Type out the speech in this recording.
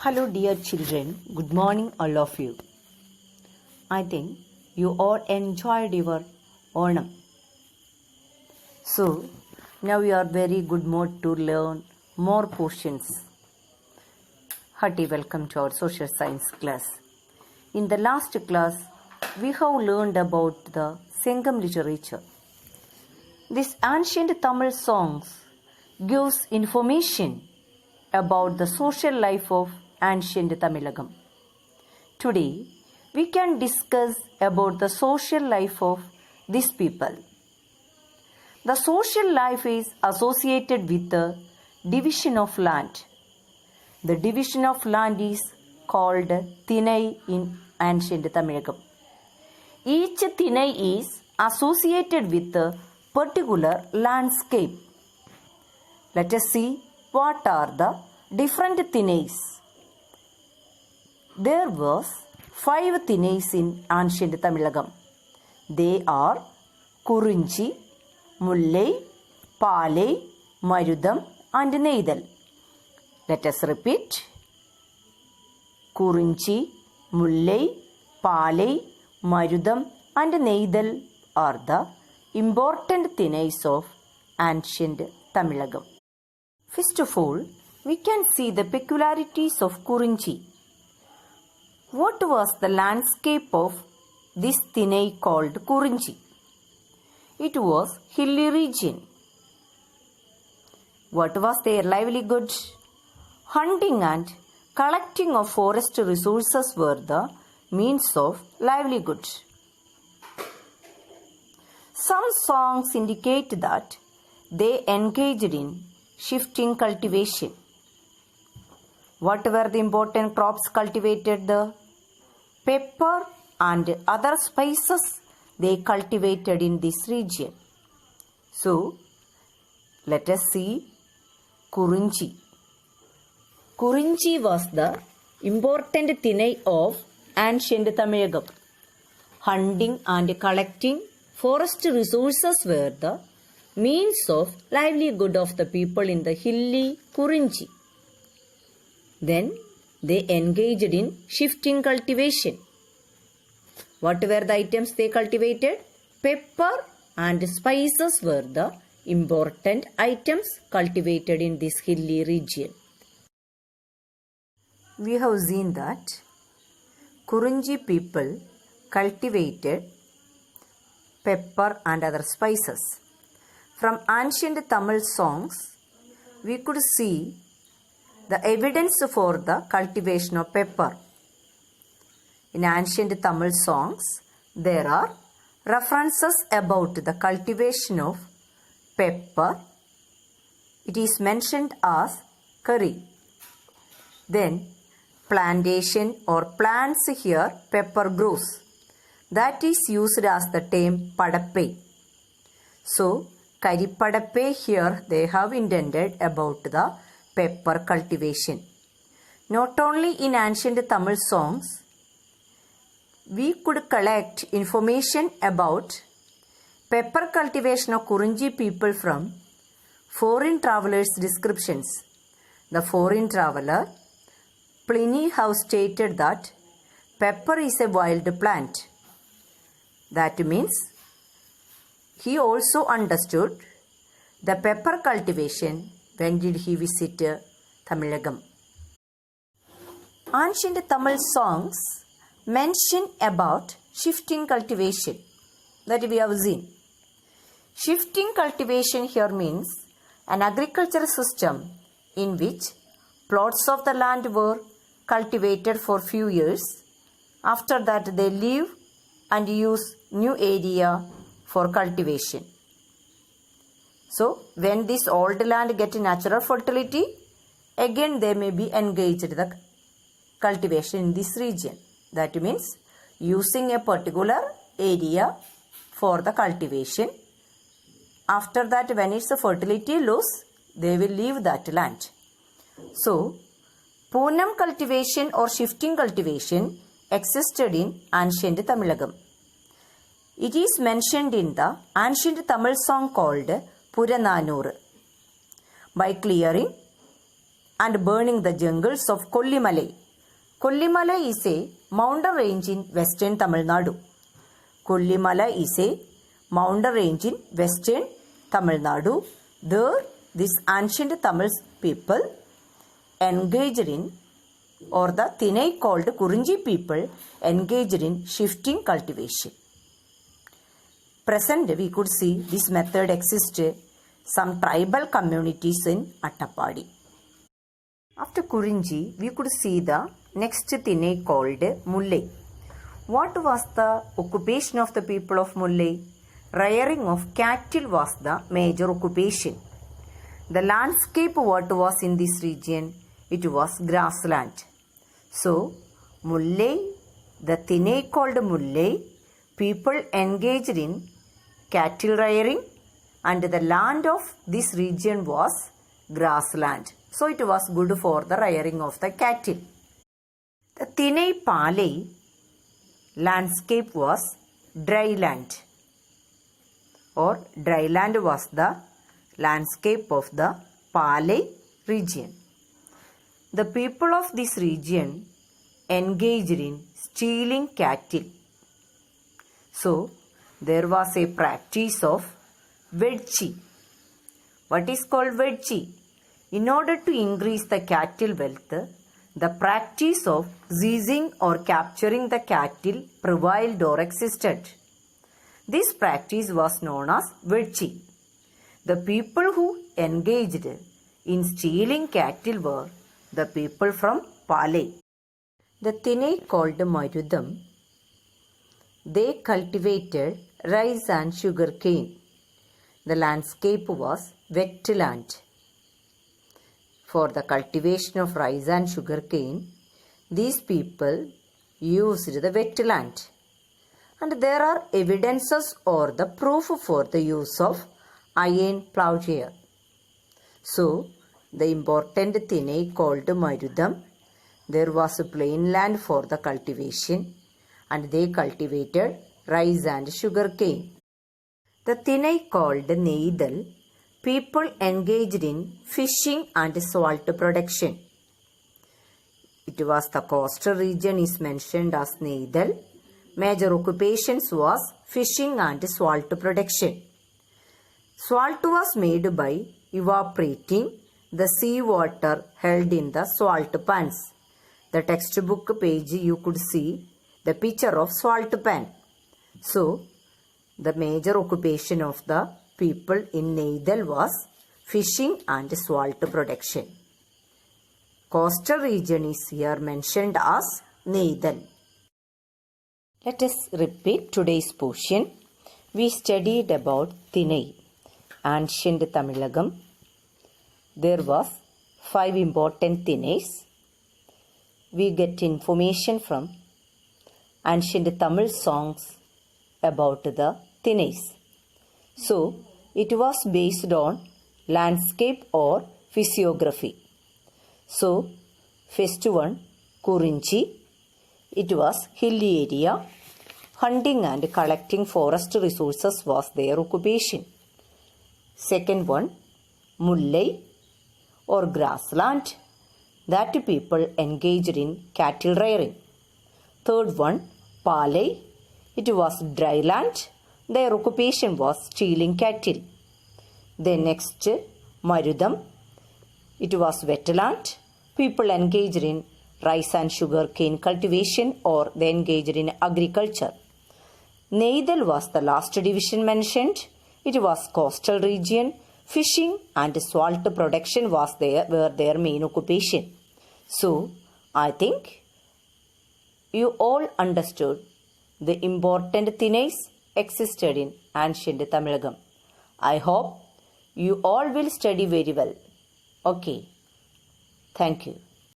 Hello, dear children. Good morning, all of you. I think you all enjoyed your Onam. So, now you are very good mood to learn more portions. Hearty welcome to our social science class. In the last class, we have learned about the Sangam literature. This ancient Tamil songs gives information about the social life of ancient Tamilagam. Today, we can discuss about the social life of these people. The social life is associated with the division of land. The division of land is called Thinai in ancient Tamilagam. Each Thinai is associated with a particular landscape. Let us see what are the different Thinais. There was 5 Thinais in ancient Tamilagam. They are Kurunchi, Mullai, Palai, Marudam and Neidal. Let us repeat. Kurunchi, Mullai, Palai, Marudam and Neidal are the important Thinais of ancient Tamilagam. First of all, we can see the peculiarities of Kurunchi. What was the landscape of this Thinai called Kurunchi? It was hilly region. What was their livelihood? Hunting and collecting of forest resources were the means of livelihood. Some songs indicate that they engaged in shifting cultivation. What were the important crops cultivated? The pepper and other spices they cultivated in this region. So, let us see Kurunchi. Kurunchi was the important Thinai of ancient Tamilagam. Hunting and collecting forest resources were the means of livelihood of the people in the hilly Kurunchi. Then they engaged in shifting cultivation. What were the items they cultivated? Pepper and spices were the important items cultivated in this hilly region. We have seen that Kurunchi people cultivated pepper and other spices. From ancient Tamil songs, we could see the evidence for the cultivation of pepper. In ancient Tamil songs, there are references about the cultivation of pepper. It is mentioned as curry. Then, plantation or plants here pepper grows. That is used as the term Padappe. So, Karipadappe here they have intended about the pepper cultivation. Not only in ancient Tamil songs, we could collect information about pepper cultivation of Kurunchi people from foreign travelers' descriptions. The foreign traveler Pliny has stated that pepper is a wild plant. That means he also understood the pepper cultivation when did he visit Tamilagam. Ancient Tamil songs mention about shifting cultivation that we have seen. Shifting cultivation here means an agricultural system in which plots of the land were cultivated for few years. After that they leave and use new area for cultivation. So, when this old land gets natural fertility, again they may be engaged in the cultivation in this region. That means using a particular area for the cultivation. After that, when its fertility loses, they will leave that land. So, Poonam cultivation or shifting cultivation existed in ancient Tamilagam. It is mentioned in the ancient Tamil song called Purananur. By clearing and burning the jungles of Kollimalai. Kollimalai is a mountain range in western Tamil Nadu. Kollimalai is a mountain range in western Tamil Nadu. There, this ancient Tamil people engaged in, or the Thinai called Kurunji people engaged in shifting cultivation. Present, we could see this method existed some tribal communities in Attapadi. After Kurunji, we could see the next Thinai called Mullai. What was the occupation of the people of Mullai? Rearing of cattle was the major occupation. The landscape what was in this region? It was grassland. So, Mullai, the Thinai called Mullai, people engaged in cattle rearing and the land of this region was grassland. So, it was good for the rearing of the cattle. The Thinai Palai landscape was dry land, or dry land was the landscape of the Palai region. The people of this region engaged in stealing cattle. So, there was a practice of vedchi. What is called vedchi? In order to increase the cattle wealth, the practice of seizing or capturing the cattle prevailed or existed. This practice was known as vedchi. The people who engaged in stealing cattle were the people from Palai. The Thinai called Marudam, they cultivated rice and sugarcane. The landscape was wetland. For the cultivation of rice and sugarcane, these people used the wetland. And there are evidences or the proof for the use of iron plowshare. So, the important Thinai called Marudam, there was a plain land for the cultivation and they cultivated rice and sugarcane. The Thinai called Neidal, people engaged in fishing and salt production. It was the coastal region is mentioned as Neidal. Major occupations was fishing and salt production. Salt was made by evaporating the sea water held in the salt pans. The textbook page you could see the picture of salt pan. So, the major occupation of the people in Neidal was fishing and salt production. Coastal region is here mentioned as Neidal. Let us repeat today's portion. We studied about Thinai, ancient Tamilagam. There was 5 important Thinais. We get information from ancient Tamil songs about the Thinais. So, it was based on landscape or physiography. So, first one, Kurunji. It was hilly area. Hunting and collecting forest resources was their occupation. Second one, Mullai or grassland. That people engaged in cattle rearing. Third one, Palai. It was dry land. Their occupation was stealing cattle. Then next, Marudam. It was wetland. People engaged in rice and sugarcane cultivation or they engaged in agriculture. Neidal was the last division mentioned. It was coastal region. Fishing and salt production were their main occupation. So, I think you all understood the important Thinais existed in ancient Tamilagam. I hope you all will study very well. Okay. Thank you.